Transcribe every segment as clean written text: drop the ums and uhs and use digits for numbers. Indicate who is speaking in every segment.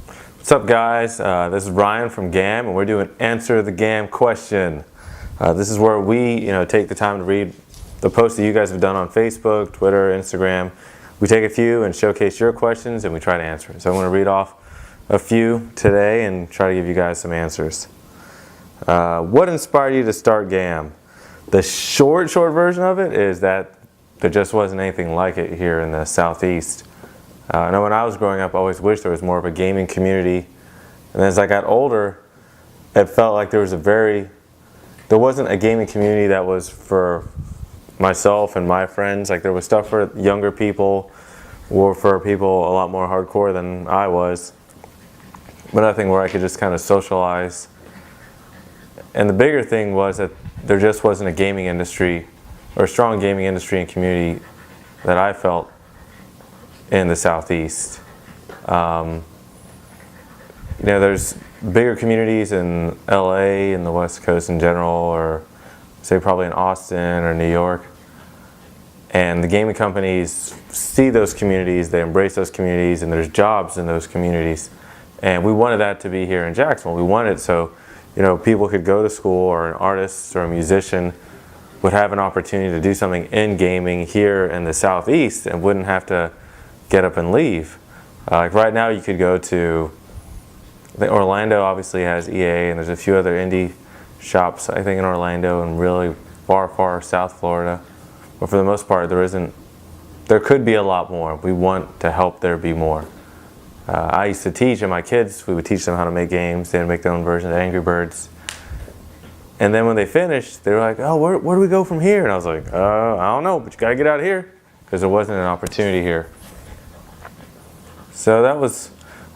Speaker 1: What's up, guys? This is Ryan from GAAM, and we're doing Answer the GAAM Question. This is where we, take the time to read the posts that you guys have done on Facebook, Twitter, Instagram. We take a few and showcase your questions, and we try to answer it. So I'm going to read off a few today and try to give you guys some answers. What inspired you to start GAAM? The short version of it is that there just wasn't anything like it here in the Southeast. I know when I was growing up, I always wished there was more of a gaming community. And as I got older, it felt like there wasn't a gaming community that was for myself and my friends. Like there was stuff for younger people or for people a lot more hardcore than I was. But nothing where I could just kind of socialize. And the bigger thing was that there just wasn't a gaming industry or a strong gaming industry and community that I felt in the Southeast. There's bigger communities in LA and the West Coast in general, or say probably in Austin or New York. And the gaming companies see those communities, they embrace those communities, and there's jobs in those communities. And we wanted that to be here in Jacksonville. We wanted it so, people could go to school, or an artist or a musician would have an opportunity to do something in gaming here in the Southeast and wouldn't have to get up and leave. Like right now you could go to, Orlando obviously has EA, and there's a few other indie shops I think in Orlando and really far South Florida. But for the most part there could be a lot more. We want to help there be more. I used to teach, and my kids, we would teach them how to make games. They would make their own version of Angry Birds. And then when they finished, they were like, oh, where do we go from here? And I was like, I don't know, but you gotta get out of here, because there wasn't an opportunity here. So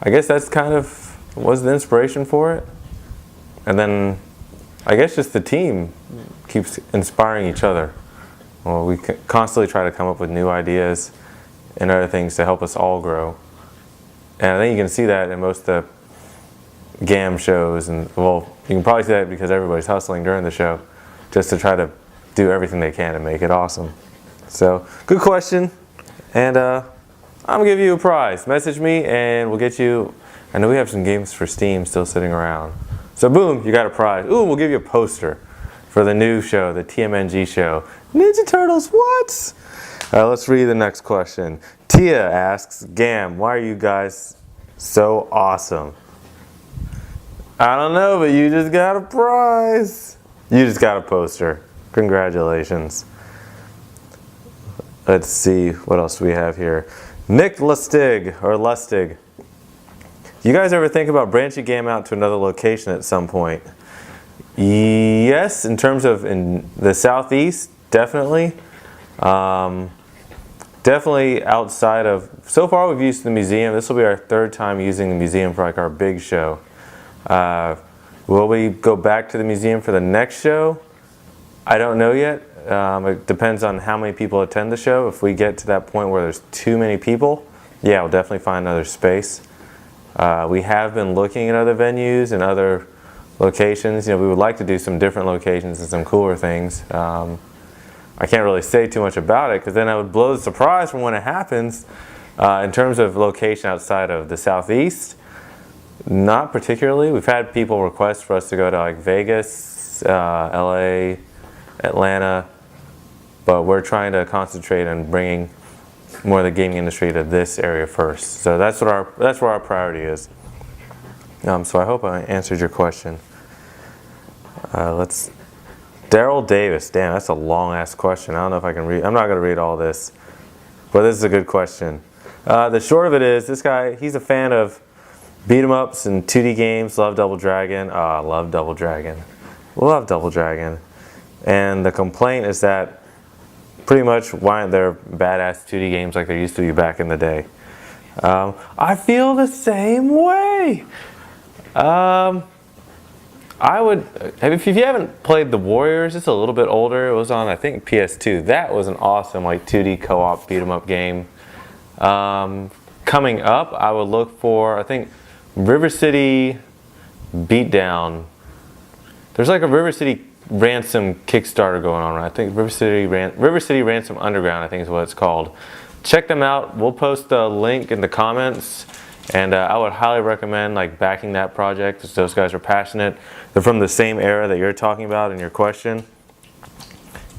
Speaker 1: I guess that's kind of was the inspiration for it. And then I guess just the team keeps inspiring each other. Well, we constantly try to come up with new ideas and other things to help us all grow. And I think you can see that in most of the GAAM shows. And well, you can probably see that because everybody's hustling during the show just to try to do everything they can to make it awesome. So, good question. And I'm gonna give you a prize. Message me and we'll get you. I know we have some games for Steam still sitting around. So boom, you got a prize. Ooh, we'll give you a poster for the new show, the TMNG show. Ninja Turtles, what? Let's read the next question. Tia asks, GAAM, why are you guys so awesome? I don't know, but you just got a prize. You just got a poster. Congratulations. Let's see, what else do we have here? Nick Lustig. You guys ever think about branching GAAM out to another location at some point? Yes, in terms of in the Southeast, definitely. Definitely outside of, so far we've used the museum. This will be our third time using the museum for like our big show. Will we go back to the museum for the next show? I don't know yet. It depends on how many people attend the show. If we get to that point where there's too many people, yeah, we'll definitely find another space. We have been looking at other venues and other locations. We would like to do some different locations and some cooler things. I can't really say too much about it because then I would blow the surprise from when it happens. In terms of location outside of the Southeast, not particularly. We've had people request for us to go to like Vegas, LA, Atlanta, but we're trying to concentrate on bringing more of the gaming industry to this area first. So that's where our priority is. So I hope I answered your question. Daryl Davis. Damn, that's a long ass question. I don't know if I can read. I'm not going to read all this, but this is a good question. The short of it is, this guy, he's a fan of beat 'em ups and 2D games. Love Double Dragon. Love Double Dragon. Love Double Dragon. And the complaint is that pretty much why aren't there badass 2D games like there used to be back in the day? I feel the same way. If you haven't played The Warriors, it's a little bit older. It was on, I think, PS2. That was an awesome 2D co-op beat 'em up game. Coming up, I would look for, I think, River City Beatdown. There's like a River City Ransom Kickstarter going on, right? I think River City Ransom Underground, I think is what it's called. Check them out. We'll post the link in the comments, And I would highly recommend like backing that project because those guys are passionate. They're from the same era that you're talking about in your question.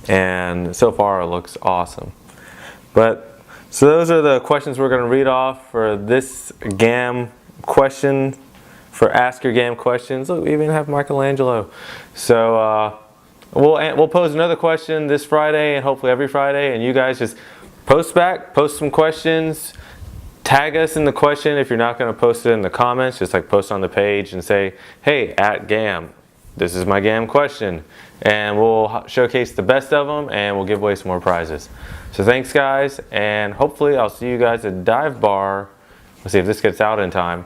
Speaker 1: And so far it looks awesome. But so those are the questions we're going to read off for this GAAM question, for Ask Your GAAM Questions. Look, we even have Michelangelo. So we'll pose another question this Friday and hopefully every Friday, and you guys just post some questions. Tag us in the question if you're not going to post it in the comments. Just like post on the page and say, hey, @GAAM, this is my GAAM question. And we'll showcase the best of them and we'll give away some more prizes. So thanks guys, and hopefully I'll see you guys at Dive Bar. Let's see if this gets out in time.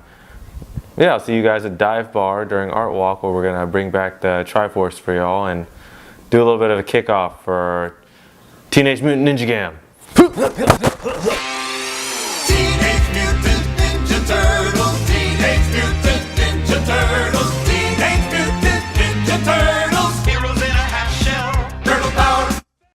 Speaker 1: Yeah, I'll see you guys at Dive Bar during Art Walk, where we're going to bring back the Triforce for y'all and do a little bit of a kickoff for Teenage Mutant Ninja GAAM.